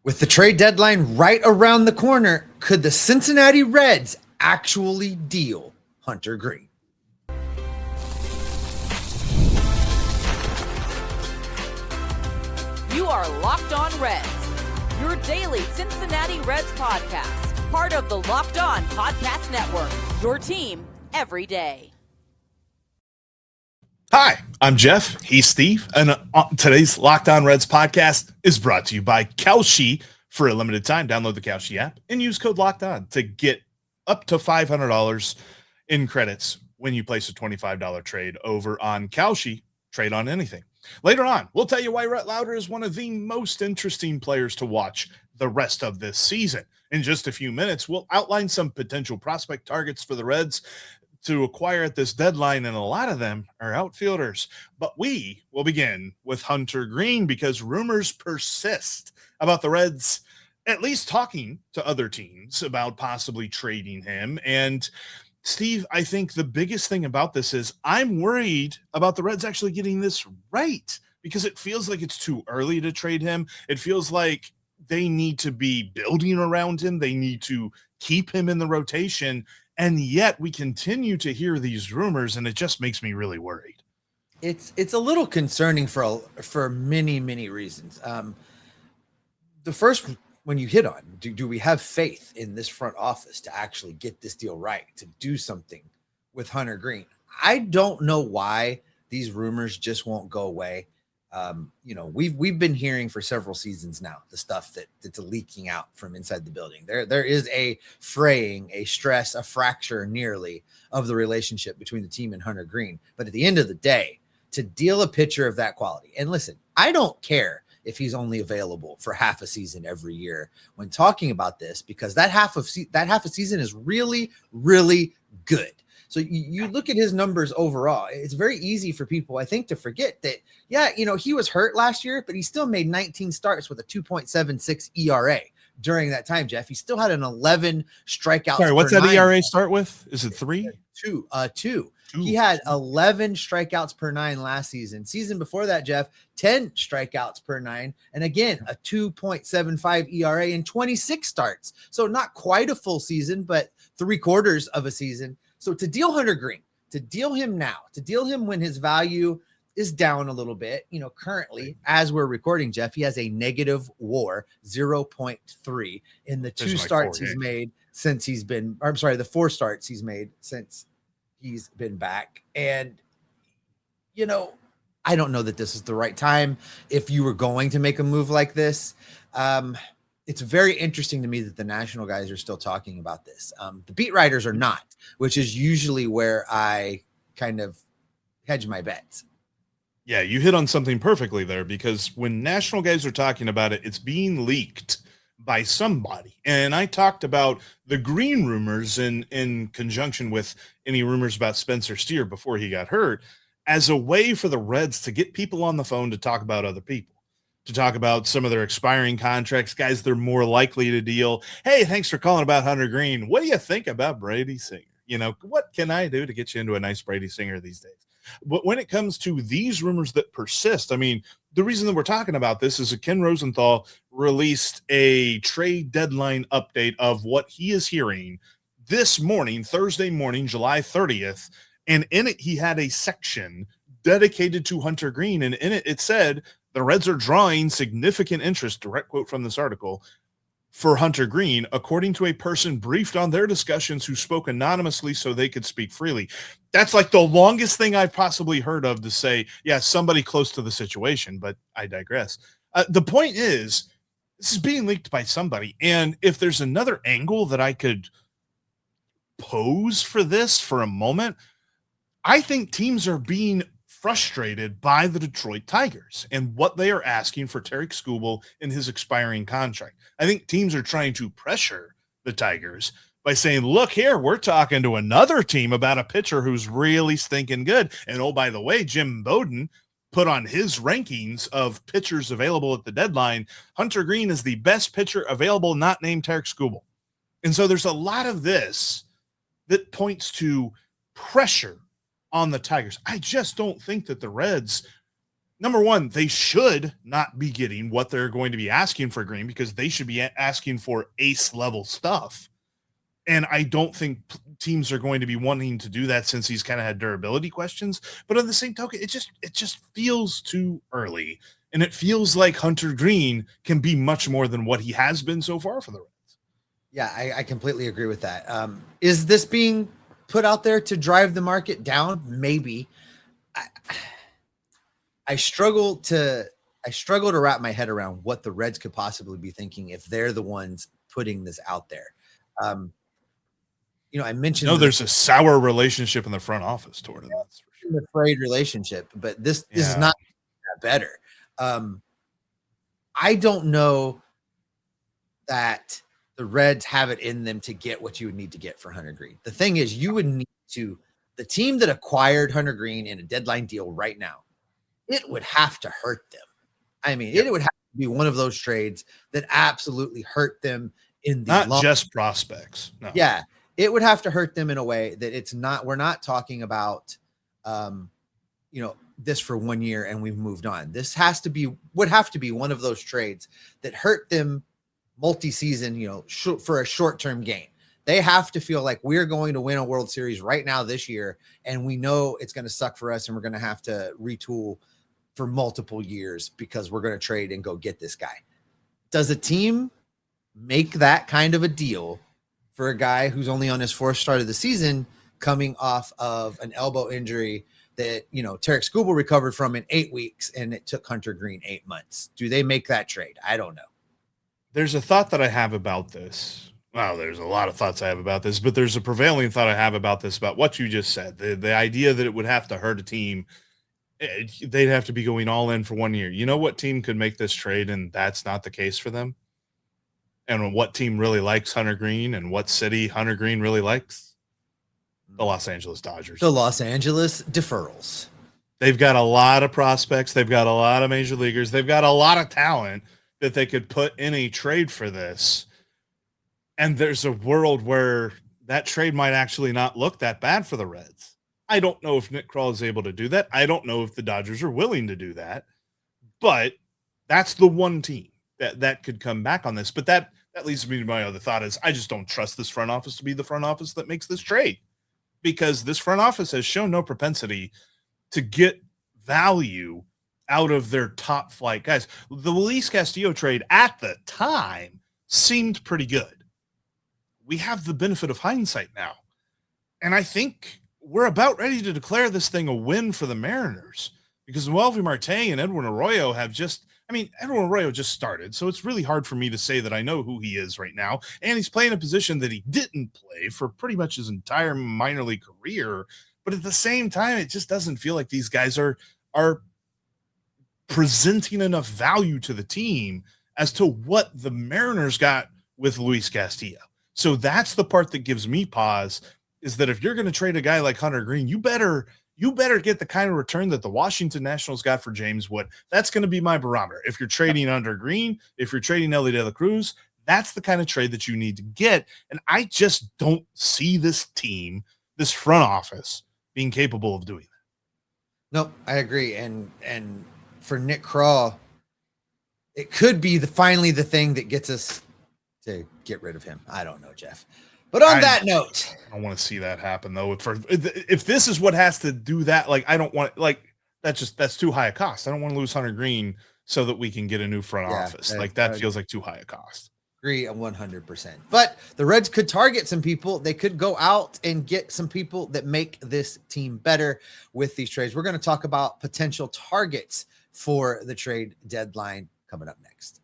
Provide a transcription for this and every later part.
With the trade deadline right around the corner, could the Cincinnati Reds actually deal Hunter Greene? You are Locked On Reds, your daily Cincinnati Reds podcast, part of the Locked On Podcast Network, your team every day. Hi, I'm Jeff. He's Steve. And today's Locked On Reds podcast is brought to you by Kalshi. For a limited time, download the Kalshi app and use code Locked On to get up to $500 in credits when you place a $25 trade over on Kalshi. Trade on anything. Later on, we'll tell you why Rhett Lowder is one of the most interesting players to watch the rest of this season. In just a few minutes, we'll outline some potential prospect targets for the Reds to acquire at this deadline, and a lot of them are outfielders. But we will begin with Hunter Greene because rumors persist about the Reds at least talking to other teams about possibly trading him. And Steve, I think the biggest thing about this is I'm worried about the Reds actually getting this right, because it feels like it's too early to trade him. It feels like they need to be building around him. They need to keep him in the rotation. And yet we continue to hear these rumors, and it just makes me really worried. It's a little concerning for many reasons. The first when you hit on, do we have faith in this front office to actually get this deal right, to do something with Hunter Greene? I don't know why these rumors just won't go away. We've been hearing for several seasons now the stuff that's leaking out from inside the building. There is a fraying, a stress, a fracture nearly of the relationship between the team and Hunter Greene. But at the end of the day, to deal a pitcher of that quality, and listen, I don't care if he's only available for half a season every year when talking about this, because that half a season is really good. So you look at his numbers overall, it's very easy for people, I think, to forget that, he was hurt last year, but he still made 19 starts with a 2.76 ERA during that time, Jeff. He still had an 11 strikeouts. Sorry, what's that ERA start with? Is it 3? 2. He had 11 strikeouts per 9 last season. Season before that, Jeff, 10 strikeouts per 9. And again, a 2.75 ERA in 26 starts. So not quite a full season, but 3/4 of a season. So to deal Hunter Greene, to deal him now, to deal him when his value is down a little bit, currently, as we're recording, Jeff, he has a negative WAR, 0.3 in the 2 starts he's made since he's been, the 4 starts he's made since he's been back. And, I don't know that this is the right time. If you were going to make a move like this, it's very interesting to me that the national guys are still talking about this. The beat writers are not, which is usually where I kind of hedge my bets. Yeah, you hit on something perfectly there, because when national guys are talking about it, it's being leaked by somebody. And I talked about the Greene rumors in conjunction with any rumors about Spencer Steer before he got hurt, as a way for the Reds to get people on the phone to talk about other people, to talk about some of their expiring contracts, guys they're more likely to deal. Hey, thanks for calling about Hunter Greene. What do you think about Brady Singer? What can I do to get you into a nice Brady Singer these days? But when it comes to these rumors that persist, the reason that we're talking about this is that Ken Rosenthal released a trade deadline update of what he is hearing this morning, Thursday morning, July 30th. And in it, he had a section dedicated to Hunter Greene. And in it said, the Reds are drawing significant interest, direct quote from this article, for Hunter Greene, according to a person briefed on their discussions who spoke anonymously so they could speak freely. That's like the longest thing I've possibly heard of to say, yeah, somebody close to the situation, but I digress. The point is, this is being leaked by somebody. And if there's another angle that I could pose for this for a moment, I think teams are being frustrated by the Detroit Tigers and what they are asking for Tarik Skubal in his expiring contract. I think teams are trying to pressure the Tigers by saying, look here, we're talking to another team about a pitcher who's really stinking good. And oh, by the way, Jim Bowden put on his rankings of pitchers available at the deadline. Hunter Greene is the best pitcher available, not named Tarik Skubal. And so there's a lot of this that points to pressure on the Tigers. I just don't think that the Reds number one, they should not be getting what they're going to be asking for Greene, because they should be asking for ace level stuff. And I don't think teams are going to be wanting to do that since he's kind of had durability questions. But on the same token, it just feels too early. And it feels like Hunter Greene can be much more than what he has been so far for the Reds. Yeah, I completely agree with that. Is this being put out there to drive the market down? Maybe. I struggle to wrap my head around what the Reds could possibly be thinking if they're the ones putting this out there. I mentioned there's a sour relationship in the front office toward it. That's for sure. The frayed relationship, but this is not better. I don't know that the Reds have it in them to get what you would need to get for Hunter Greene. The thing is, you would need to, the team that acquired Hunter Greene in a deadline deal right now, it would have to hurt them. I mean, it would have to be one of those trades that absolutely hurt them in the not just prospects. No. Yeah. It would have to hurt them in a way that it's not, we're not talking about, this for 1 year and we've moved on. This would have to be one of those trades that hurt them multi-season, for a short-term gain. They have to feel like we're going to win a World Series right now this year, and we know it's going to suck for us and we're going to have to retool for multiple years because we're going to trade and go get this guy. Does a team make that kind of a deal for a guy who's only on his fourth start of the season, coming off of an elbow injury that, Tarek Skubal recovered from in 8 weeks, and it took Hunter Greene 8 months? Do they make that trade? I don't know. There's a thought that I have about this. Well, there's a lot of thoughts I have about this, but there's a prevailing thought I have about this, about what you just said. The idea that it would have to hurt a team, they'd have to be going all in for 1 year. You know what team could make this trade and that's not the case for them? And what team really likes Hunter Greene and what city Hunter Greene really likes? The Los Angeles Dodgers. The Los Angeles deferrals. They've got a lot of prospects. They've got a lot of major leaguers. They've got a lot of talent that they could put in a trade for this. And there's a world where that trade might actually not look that bad for the Reds. I don't know if Nick Krall is able to do that. I don't know if the Dodgers are willing to do that. But that's the one team that could come back on this. But that leads me to my other thought is I just don't trust this front office to be the front office that makes this trade, because this front office has shown no propensity to get value out of their top flight guys. The Luis Castillo trade at the time seemed pretty good. We have the benefit of hindsight now. And I think we're about ready to declare this thing a win for the Mariners, because Noelvi Marte and Edwin Arroyo have just, Edwin Arroyo just started, so it's really hard for me to say that I know who he is right now. And he's playing a position that he didn't play for pretty much his entire minor league career. But at the same time, it just doesn't feel like these guys are presenting enough value to the team as to what the Mariners got with Luis Castillo. So that's the part that gives me pause, is that if you're going to trade a guy like Hunter Greene, you better get the kind of return that the Washington Nationals got for James Wood. That's going to be my barometer. If you're trading Hunter Greene, if you're trading Elly De La Cruz, that's the kind of trade that you need to get. And I just don't see this team, this front office, being capable of doing that. No, I agree. And for Nick Krall, it could be finally the thing that gets us to get rid of him. I don't know, Jeff. But on that note, I don't want to see that happen, though. If this is what has to do that, that's too high a cost. I don't want to lose Hunter Greene so that we can get a new front office. That feels like too high a cost. Agree 100%. But the Reds could target some people. They could go out and get some people that make this team better with these trades. We're going to talk about potential targets for the trade deadline coming up next.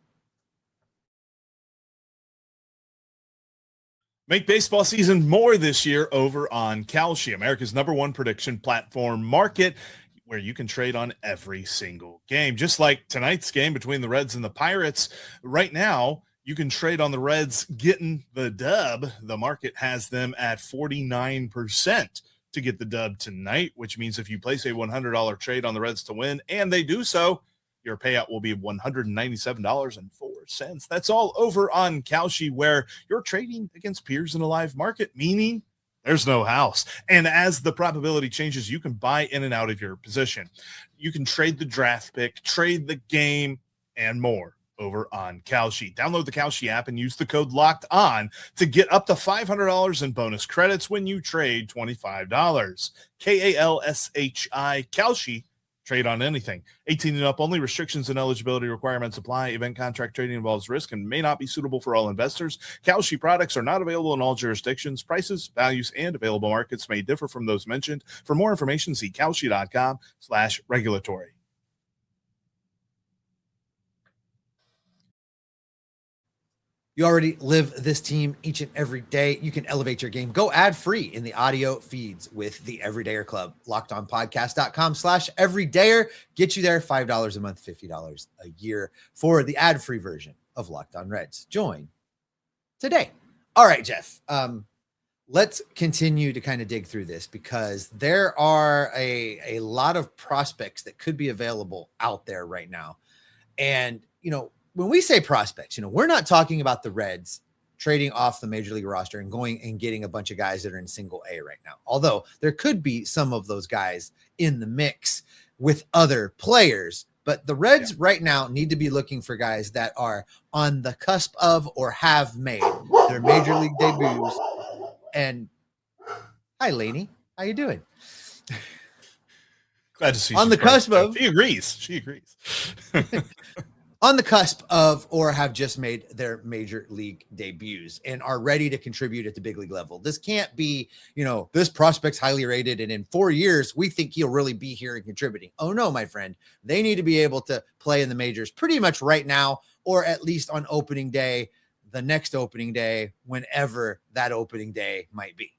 Make baseball season more this year over on Kalshi, America's #1 prediction platform market, where you can trade on every single game. Just like tonight's game between the Reds and the Pirates, right now you can trade on the Reds getting the dub. The market has them at 49% to get the dub tonight, which means if you place a $100 trade on the Reds to win, and they do so, your payout will be $197.04. That's all over on Kalshi, where you're trading against peers in a live market, meaning there's no house. And as the probability changes, you can buy in and out of your position. You can trade the draft pick, trade the game, and more over on Kalshi. Download the Kalshi app and use the code Locked On to get up to $500 in bonus credits when you trade $25. Kalshi, Kalshi. Trade on anything. 18 and up only. Restrictions and eligibility requirements apply. Event contract trading involves risk and may not be suitable for all investors. Kalshi products are not available in all jurisdictions. Prices, values, and available markets may differ from those mentioned. For more information, see kalshi.com/regulatory. You already live this team each and every day. You can elevate your game. Go ad free in the audio feeds with the Everydayer Club. LockedOnPodcast.com/Everydayer. Get you there. $5 a month, $50 a year for the ad free version of Locked On Reds. Join today. All right, Jeff. Let's continue to kind of dig through this because there are a lot of prospects that could be available out there right now. And, when we say prospects, we're not talking about the Reds trading off the major league roster and going and getting a bunch of guys that are in single A right now. Although there could be some of those guys in the mix with other players, but the Reds right now need to be looking for guys that are on the cusp of or have made their major league debuts. And hi, Lainey, how you doing? Glad to see on the cusp of. She agrees. On the cusp of or have just made their major league debuts and are ready to contribute at the big league level. This can't be, this prospect's highly rated and in 4 years, we think he'll really be here and contributing. Oh no, my friend. They need to be able to play in the majors pretty much right now, or at least on opening day, the next opening day, whenever that opening day might be.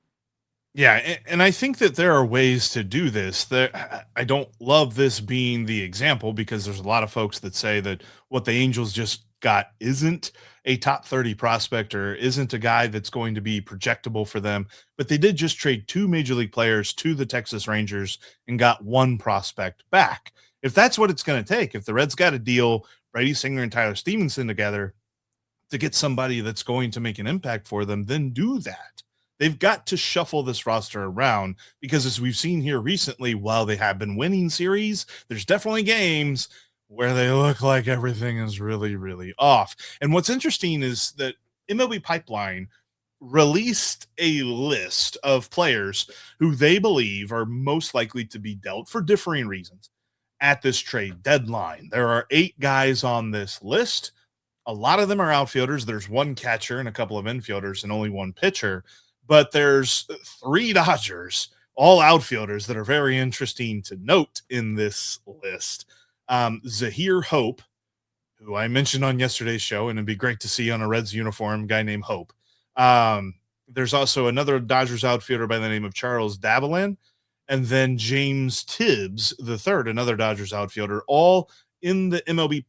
Yeah, and I think that there are ways to do this. I don't love this being the example because there's a lot of folks that say that what the Angels just got isn't a top 30 prospect or isn't a guy that's going to be projectable for them. But they did just trade 2 major league players to the Texas Rangers and got 1 prospect back. If that's what it's going to take, if the Reds got to deal Brady Singer and Tyler Stevenson together to get somebody that's going to make an impact for them, then do that. They've got to shuffle this roster around because, as we've seen here recently, while they have been winning series, there's definitely games where they look like everything is really, really off. And what's interesting is that MLB Pipeline released a list of players who they believe are most likely to be dealt for differing reasons at this trade deadline. There are 8 guys on this list. A lot of them are outfielders. There's 1 catcher and a couple of infielders and only 1 pitcher. But there's 3 Dodgers, all outfielders that are very interesting to note in this list. Zyhir Hope, who I mentioned on yesterday's show, and it'd be great to see on a Reds uniform, guy named Hope. There's also another Dodgers outfielder by the name of Charles Davalan, and then James Tibbs III, another Dodgers outfielder, all in the MLB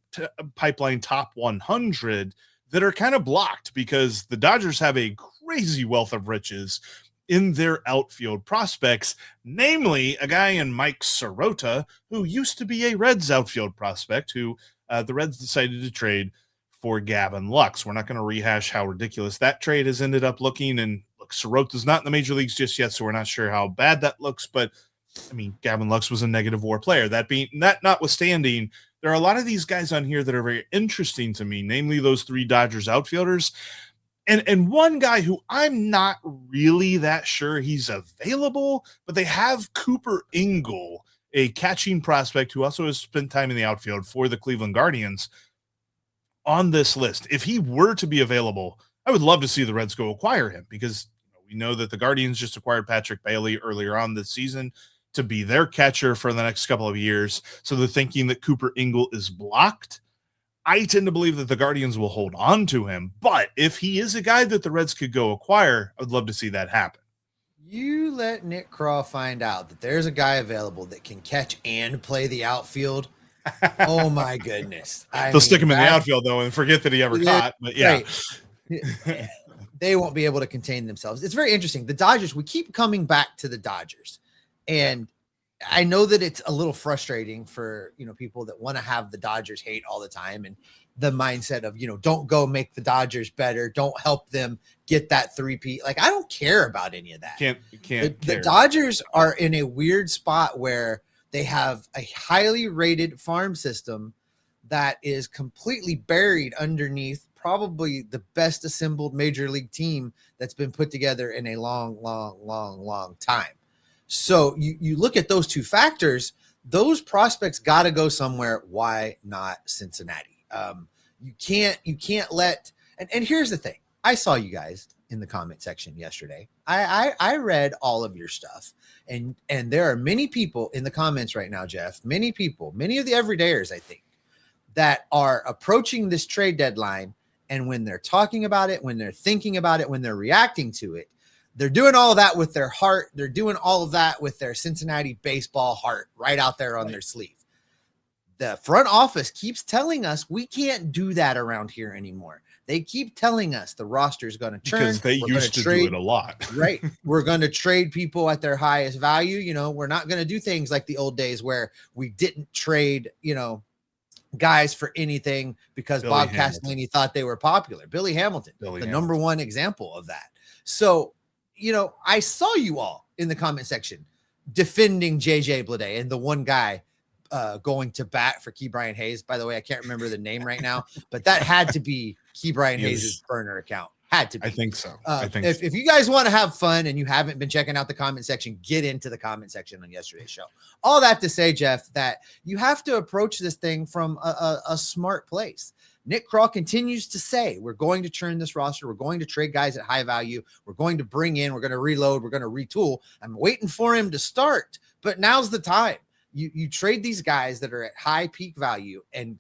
Pipeline top 100 that are kind of blocked because the Dodgers have a crazy wealth of riches in their outfield prospects, namely a guy in Mike Sirota, who used to be a Reds outfield prospect, who the Reds decided to trade for Gavin Lux. We're not going to rehash how ridiculous that trade has ended up looking, and look, Sirota's not in the major leagues just yet, so we're not sure how bad that looks, but I mean, Gavin Lux was a negative WAR player. That notwithstanding, there are a lot of these guys on here that are very interesting to me, namely those 3 Dodgers outfielders. And one guy who I'm not really that sure he's available, but they have Cooper Ingle, a catching prospect who also has spent time in the outfield for the Cleveland Guardians, on this list. If he were to be available, I would love to see the Reds go acquire him because we know that the Guardians just acquired Patrick Bailey earlier on this season to be their catcher for the next couple of years. So they're thinking that Cooper Ingle is blocked. I tend to believe that the Guardians will hold on to him, but if he is a guy that the Reds could go acquire, I would love to see that happen. You let Nick Krall find out that there's a guy available that can catch and play the outfield. Oh my goodness. They'll stick him in the outfield though and forget that he ever caught, but yeah. Right. They won't be able to contain themselves. It's very interesting. The Dodgers, we keep coming back to the Dodgers, and I know that it's a little frustrating for, people that want to have the Dodgers hate all the time, and the mindset of, don't go make the Dodgers better. Don't help them get that three-peat. Like, I don't care about any of that. The Dodgers are in a weird spot where they have a highly rated farm system that is completely buried underneath probably the best assembled major league team that's been put together in a long, long, long, long time. So you look at those two factors, those prospects got to go somewhere. Why not Cincinnati? You can't let, and here's the thing. I saw you guys in the comment section yesterday. I read all of your stuff, and there are many people in the comments right now, Jeff, many of the everydayers, I think, that are approaching this trade deadline. And when they're talking about it, when they're thinking about it, when they're reacting to it, they're doing all of that with their heart. They're doing all of that with their Cincinnati baseball heart right out there on their sleeve. The front office keeps telling us we can't do that around here anymore. They keep telling us the roster is going to churn. Because they used to do it a lot. Right. We're going to trade people at their highest value. We're not going to do things like the old days where we didn't trade, guys for anything because Bob Castellini thought they were popular. Billy Hamilton, number one example of that. So, I saw you all in the comment section defending JJ Bleday and the one guy going to bat for Key Brian Hayes. By the way, I can't remember the name right now, but that had to be Key Brian Hayes' burner account. Had to be. I think so. If you guys want to have fun and you haven't been checking out the comment section, get into the comment section on yesterday's show. All that to say, Jeff, that you have to approach this thing from a smart place. Nick Krall continues to say, we're going to churn this roster. We're going to trade guys at high value. We're going to bring in, we're going to reload. We're going to retool. I'm waiting for him to start, but now's the time. You trade these guys that are at high peak value and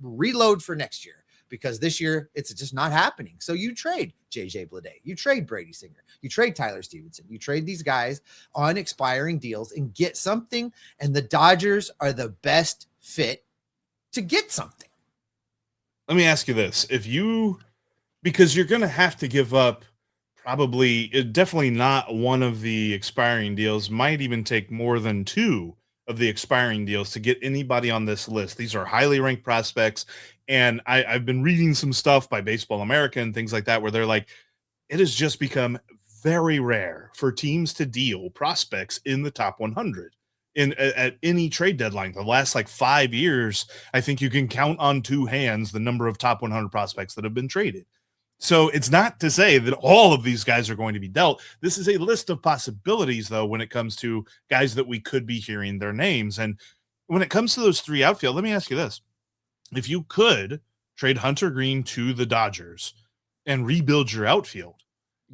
reload for next year, because this year it's just not happening. So you trade JJ Bleday, you trade Brady Singer, you trade Tyler Stevenson, you trade these guys on expiring deals and get something. And the Dodgers are the best fit to get something. Let me ask you this. Because you're going to have to give up definitely not one of the expiring deals, might even take more than two of the expiring deals to get anybody on this list. These are highly ranked prospects. And I've been reading some stuff by Baseball America and things like that, where they're like, it has just become very rare for teams to deal prospects in the top 100 at any trade deadline. The last 5 years, I think you can count on two hands the number of top 100 prospects that have been traded. So it's not to say that all of these guys are going to be dealt. This is a list of possibilities, though, when it comes to guys that we could be hearing their names. And when it comes to those three outfield, let me ask you this. If you could trade Hunter Greene to the Dodgers and rebuild your outfield,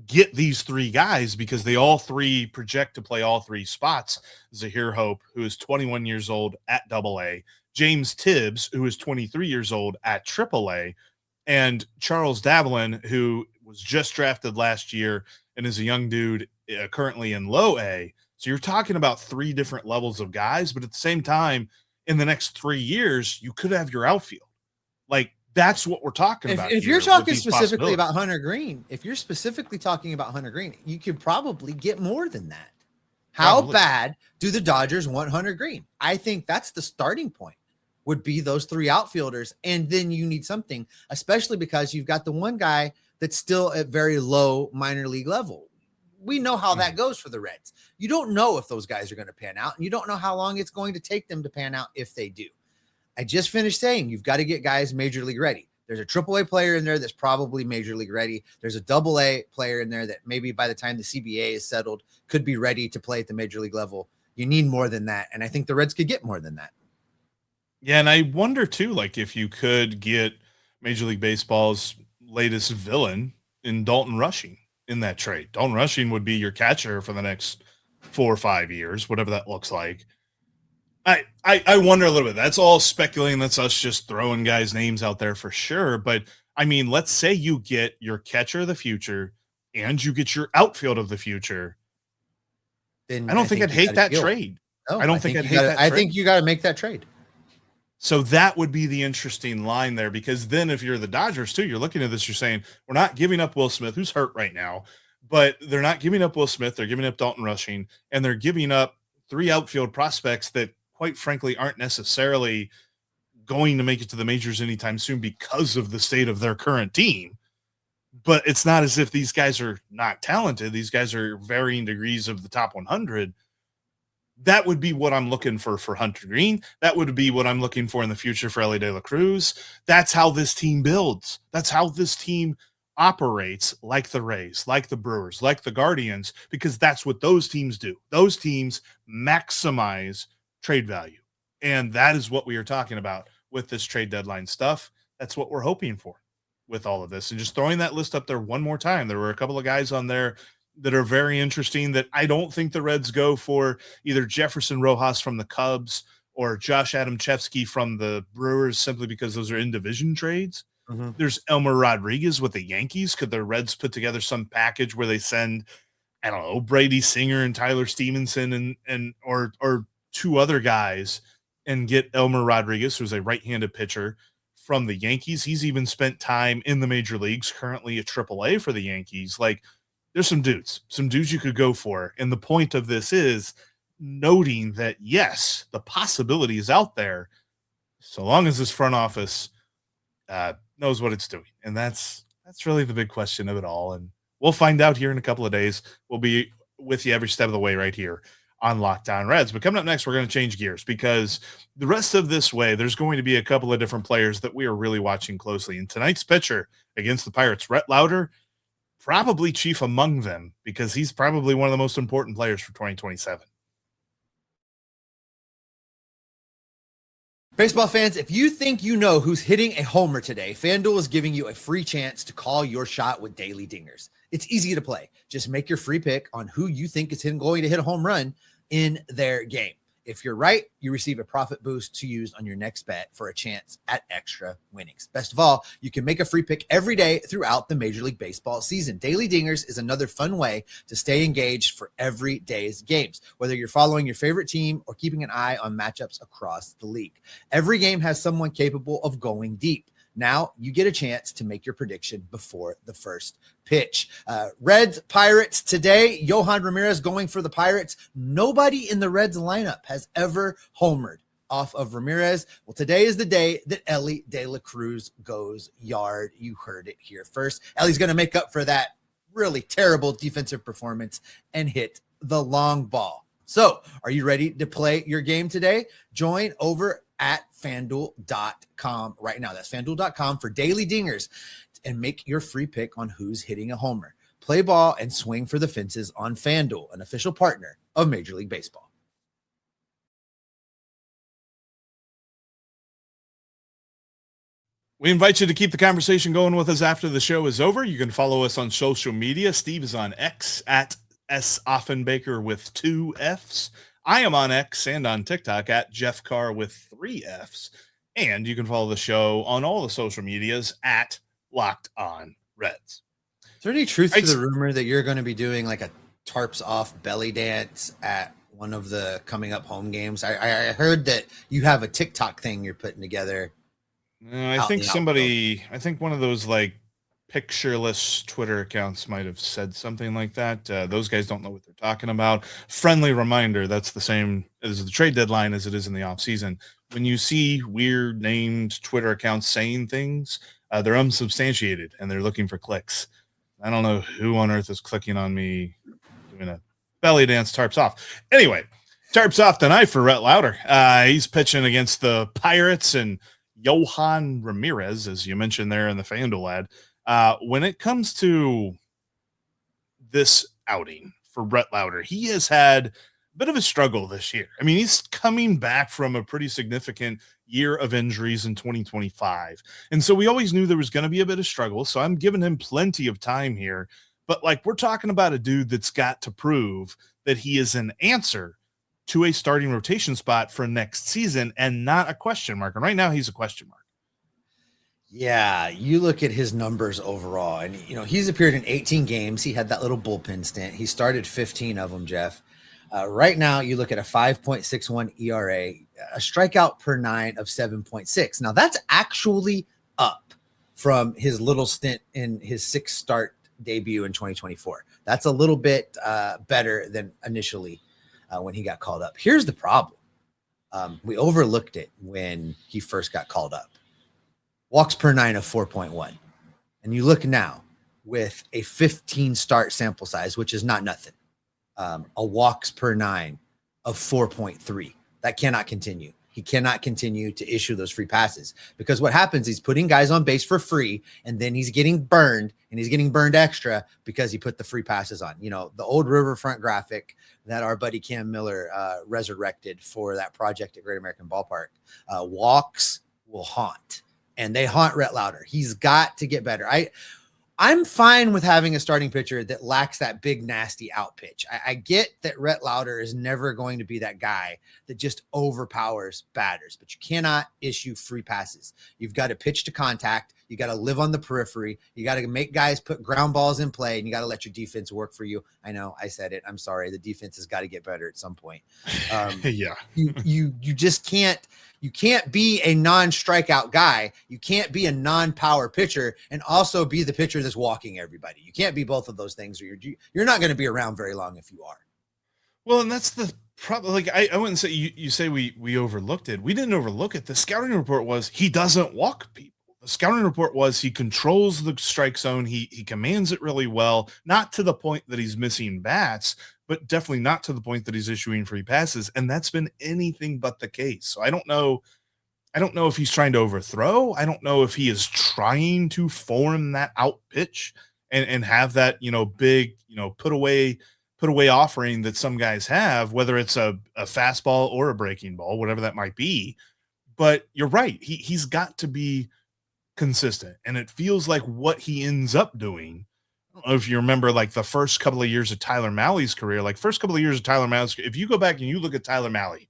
get these three guys, because they all three project to play all three spots. Zyhir Hope, who is 21 years old at AA, James Tibbs, who is 23 years old at AAA, and Charles Davalan, who was just drafted last year and is a young dude currently in low A. So you're talking about three different levels of guys, but at the same time, in the next 3 years, you could have your outfield. That's what we're talking about. If you're talking specifically about Hunter Greene, you could probably get more than that. How bad do the Dodgers want Hunter Greene? I think that's the starting point, would be those three outfielders. And then you need something, especially because you've got the one guy that's still at very low minor league level. We know how that goes for the Reds. You don't know if those guys are going to pan out, and you don't know how long it's going to take them to pan out if they do. I just finished saying you've got to get guys major league ready. There's a AAA player in there that's probably major league ready. There's a AA player in there that maybe by the time the CBA is settled could be ready to play at the major league level. You need more than that, and I think the Reds could get more than that. Yeah, and I wonder too, if you could get Major League Baseball's latest villain in Dalton Rushing in that trade. Dalton Rushing would be your catcher for the next 4 or 5 years, whatever that looks like. I wonder a little bit. That's all speculating. That's us just throwing guys' names out there for sure. But I mean, let's say you get your catcher of the future and you get your outfield of the future. Then I don't think I'd hate that trade. No, I think I'd hate that trade. I think you got to make that trade. So that would be the interesting line there, because then if you're the Dodgers too, you're looking at this, you're saying, we're not giving up Will Smith, who's hurt right now, but they're not giving up Will Smith. They're giving up Dalton Rushing, and they're giving up three outfield prospects that, quite frankly, aren't necessarily going to make it to the majors anytime soon because of the state of their current team. But it's not as if these guys are not talented. These guys are varying degrees of the top 100. That would be what I'm looking for Hunter Greene. That would be what I'm looking for in the future for Elly De La Cruz. That's how this team builds. That's how this team operates, like the Rays, like the Brewers, like the Guardians, because that's what those teams do. Those teams maximize trade value. And that is what we are talking about with this trade deadline stuff. That's what we're hoping for with all of this. And just throwing that list up there one more time, there were a couple of guys on there that are very interesting that I don't think the Reds go for, either Jefferson Rojas from the Cubs or Josh Adamchevsky from the Brewers, simply because those are in-division trades. Mm-hmm. There's Elmer Rodriguez with the Yankees. Could the Reds put together some package where they send, I don't know, Brady Singer and Tyler Stevenson and or two other guys and get Elmer Rodriguez, who's a right-handed pitcher, from the Yankees? He's even spent time in the major leagues, currently at AAA for the Yankees. Like, there's some dudes you could go for. And the point of this is noting that, yes, the possibility is out there, so long as this front office knows what it's doing. And that's really the big question of it all. And we'll find out here in a couple of days. We'll be with you every step of the way right here on Locked On Reds. But coming up next, we're going to change gears, because the rest of this way, there's going to be a couple of different players that we are really watching closely. And tonight's pitcher against the Pirates, Rhett Lowder, probably chief among them, because he's probably one of the most important players for 2027. Baseball fans, if you think you know who's hitting a homer today, FanDuel is giving you a free chance to call your shot with daily dingers. It's easy to play. Just make your free pick on who you think is going to hit a home run in their game. If you're right, you receive a profit boost to use on your next bet for a chance at extra winnings. Best of all, you can make a free pick every day throughout the Major League Baseball season. Daily Dingers is another fun way to stay engaged for every day's games, whether you're following your favorite team or keeping an eye on matchups across the league. Every game has someone capable of going deep. Now you get a chance to make your prediction before the first pitch. Reds, Pirates today. Yohan Ramirez going for the Pirates. Nobody in the Reds lineup has ever homered off of Ramirez. Well, today is the day that Elly De La Cruz goes yard. You heard it here first. Ellie's going to make up for that really terrible defensive performance and hit the long ball. So, are you ready to play your game today? Join over at FanDuel.com right now. That's FanDuel.com for daily dingers, and make your free pick on who's hitting a homer. Play ball and swing for the fences on FanDuel, an official partner of Major League Baseball. We invite you to keep the conversation going with us after the show is over. You can follow us on social media. Steve is on X at S. Offenbaker with 2 Fs. I am on X and on TikTok at Jeff Carr with 3 Fs. And you can follow the show on all the social medias at Locked On Reds. Is there any truth to the rumor that you're going to be doing like a tarps off belly dance at one of the coming up home games? I heard that you have a TikTok thing you're putting together. I think one of those like pictureless Twitter accounts might have said something like that. Those guys don't know what they're talking about. Friendly reminder, that's the same as the trade deadline as it is in the off season. When you see weird named Twitter accounts saying things, they're unsubstantiated and they're looking for clicks. I don't know who on earth is clicking on me doing a belly dance tarps off. Anyway, tarps off tonight for Rhett Lowder. He's pitching against the Pirates and Yohan Ramirez, as you mentioned there in the FanDuel ad. When it comes to this outing for Rhett Lowder, he has had a bit of a struggle this year. I mean, he's coming back from a pretty significant year of injuries in 2025. And so we always knew there was going to be a bit of struggle. So I'm giving him plenty of time here. But like, we're talking about a dude that's got to prove that he is an answer to a starting rotation spot for next season and not a question mark. And right now he's a question mark. Yeah, you look at his numbers overall, and he's appeared in 18 games. He had that little bullpen stint. He started 15 of them, Jeff. Right now, you look at a 5.61 ERA, a strikeout per 9 of 7.6. Now, that's actually up from his little stint in his 6-start debut in 2024. That's a little bit better than initially when he got called up. Here's the problem. We overlooked it when he first got called up. Walks per 9 of 4.1. And you look now with a 15 start sample size, which is not nothing. A walks per 9 of 4.3. That cannot continue. He cannot continue to issue those free passes, because what happens, he's putting guys on base for free, and then he's getting burned, and he's getting burned extra because he put the free passes on. You know, the old Riverfront graphic that our buddy Cam Miller resurrected for that project at Great American Ballpark. Walks will haunt, and they haunt Rhett Lowder. He's got to get better. I'm fine with having a starting pitcher that lacks that big, nasty out pitch. I get that Rhett Lowder is never going to be that guy that just overpowers batters, but you cannot issue free passes. You've got to pitch to contact. You got to live on the periphery. You got to make guys put ground balls in play, and you got to let your defense work for you. I know I said it. I'm sorry. The defense has got to get better at some point. Yeah. You just can't. You can't be a non-strikeout guy. You can't be a non-power pitcher and also be the pitcher that's walking everybody. You can't be both of those things, or you're not going to be around very long if you are. Well, and that's the problem. Like, I wouldn't say you say we overlooked it. We didn't overlook it. The scouting report was he doesn't walk people. The scouting report was he controls the strike zone. He commands it really well, not to the point that he's missing bats, but definitely not to the point that he's issuing free passes. And that's been anything but the case. So I don't know if he's trying to overthrow. I don't know if he is trying to form that out pitch and have that, big, put away offering that some guys have, whether it's a fastball or a breaking ball, whatever that might be. But you're right. He's got to be consistent. And it feels like what he ends up doing, I don't know if you remember, like the first couple of years of Tyler Mahle's career, if you go back and you look at Tyler Mahle,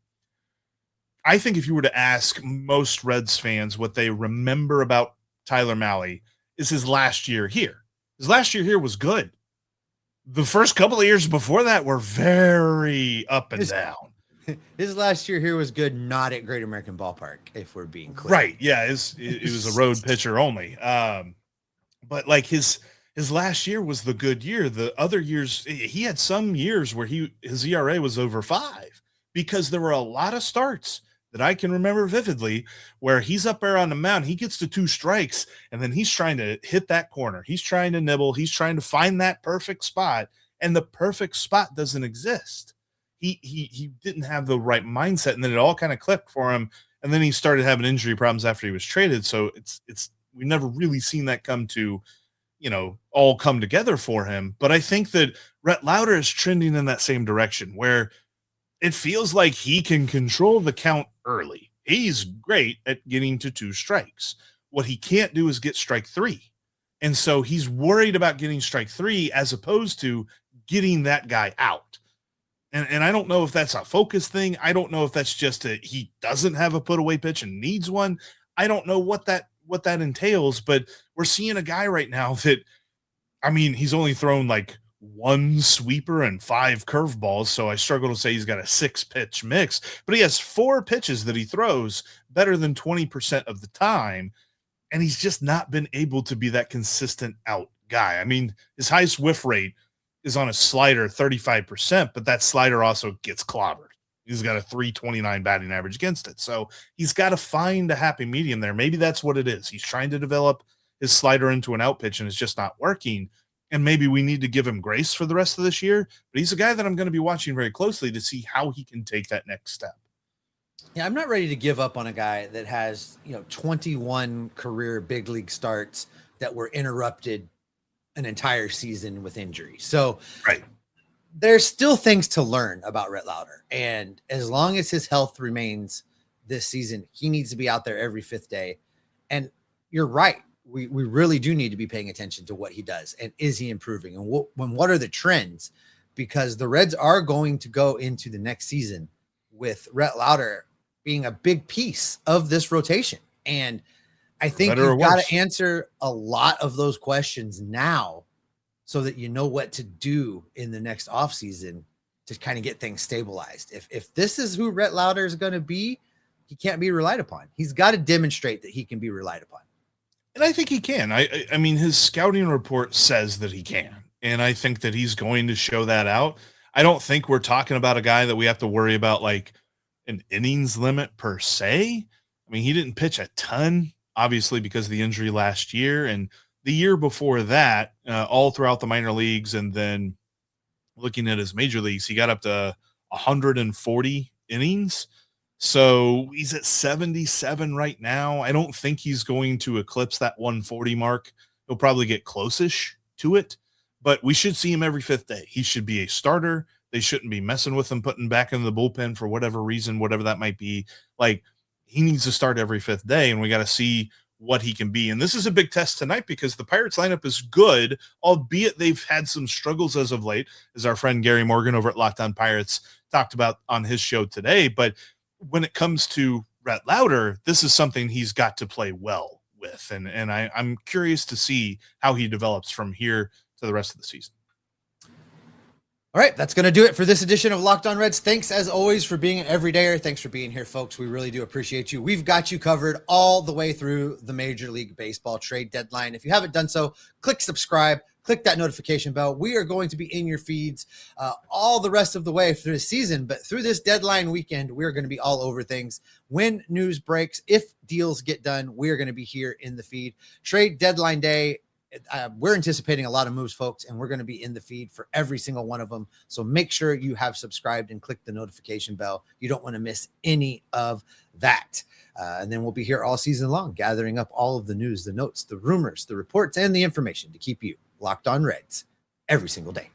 I think if you were to ask most Reds fans what they remember about Tyler Mahle is his last year here. His last year here was good. The first couple of years before that were very up and down. His last year here was good, not at Great American Ballpark, if we're being clear. Right. Yeah. It was a road pitcher only. But like his last year was the good year. The other years, he had some years where his ERA was over 5, because there were a lot of starts that I can remember vividly where he's up there on the mound, he gets to 2 strikes, and then he's trying to hit that corner. He's trying to nibble. He's trying to find that perfect spot, and the perfect spot doesn't exist. He didn't have the right mindset, and then it all kind of clicked for him, and then he started having injury problems after he was traded. So we've never really seen that come to, all come together for him. But I think that Rhett Lowder is trending in that same direction, where it feels like he can control the count early. He's great at getting to 2 strikes. What he can't do is get strike 3. And so he's worried about getting strike 3 as opposed to getting that guy out. And I don't know if that's a focus thing. I don't know if that's just he doesn't have a put away pitch and needs one. I don't know what that entails, but we're seeing a guy right now that, he's only thrown like 1 sweeper and 5 curveballs. So I struggle to say he's got a 6-pitch mix, but he has 4 pitches that he throws better than 20% of the time. And he's just not been able to be that consistent out guy. His highest whiff rate is on a slider, 35%, but that slider also gets clobbered. He's got a 329 batting average against it. So he's got to find a happy medium there. Maybe that's what it is. He's trying to develop his slider into an out pitch, and it's just not working. And maybe we need to give him grace for the rest of this year. But he's a guy that I'm going to be watching very closely to see how he can take that next step. Yeah, I'm not ready to give up on a guy that has, 21 career big league starts that were interrupted an entire season with injury. So right. There's still things to learn about Rhett Lowder. And as long as his health remains this season, he needs to be out there every 5th day. And you're right. We really do need to be paying attention to what he does. And is he improving? And what are the trends? Because the Reds are going to go into the next season with Rhett Lowder being a big piece of this rotation. And I think you've got to answer a lot of those questions now so that you know what to do in the next offseason to kind of get things stabilized. If this is who Rhett Lowder is going to be, he can't be relied upon. He's got to demonstrate that he can be relied upon. And I think he can. I mean, his scouting report says that he can. And I think that he's going to show that out. I don't think we're talking about a guy that we have to worry about like an innings limit per se. I mean, he didn't pitch a ton, obviously, because of the injury last year. And the year before that, all throughout the minor leagues, and then looking at his major leagues, he got up to 140 innings. So he's at 77 right now. I don't think he's going to eclipse that 140 mark. He'll probably get close-ish to it, but we should see him every fifth day. He should be a starter. They shouldn't be messing with him, putting back into the bullpen for whatever reason, whatever that might be. Like, he needs to start every fifth day, and we got to see what he can be. And this is a big test tonight because the Pirates lineup is good, albeit they've had some struggles as of late, as our friend Gary Morgan over at Locked On Pirates talked about on his show today. But when it comes to Rhett Lowder, this is something he's got to play well with. And I'm curious to see how he develops from here to the rest of the season. All right, that's going to do it for this edition of Locked On Reds. Thanks, as always, for being an everydayer. Thanks for being here, folks. We really do appreciate you. We've got you covered all the way through the Major League Baseball trade deadline. If you haven't done so, click subscribe, click that notification bell. We are going to be in your feeds all the rest of the way through the season, but through this deadline weekend, we're going to be all over things. When news breaks, if deals get done, we're going to be here in the feed. Trade deadline day, we're anticipating a lot of moves, folks, and we're going to be in the feed for every single one of them. So make sure you have subscribed and click the notification bell. You don't want to miss any of that. And then we'll be here all season long, gathering up all of the news, the notes, the rumors, the reports, and the information to keep you locked on Reds every single day.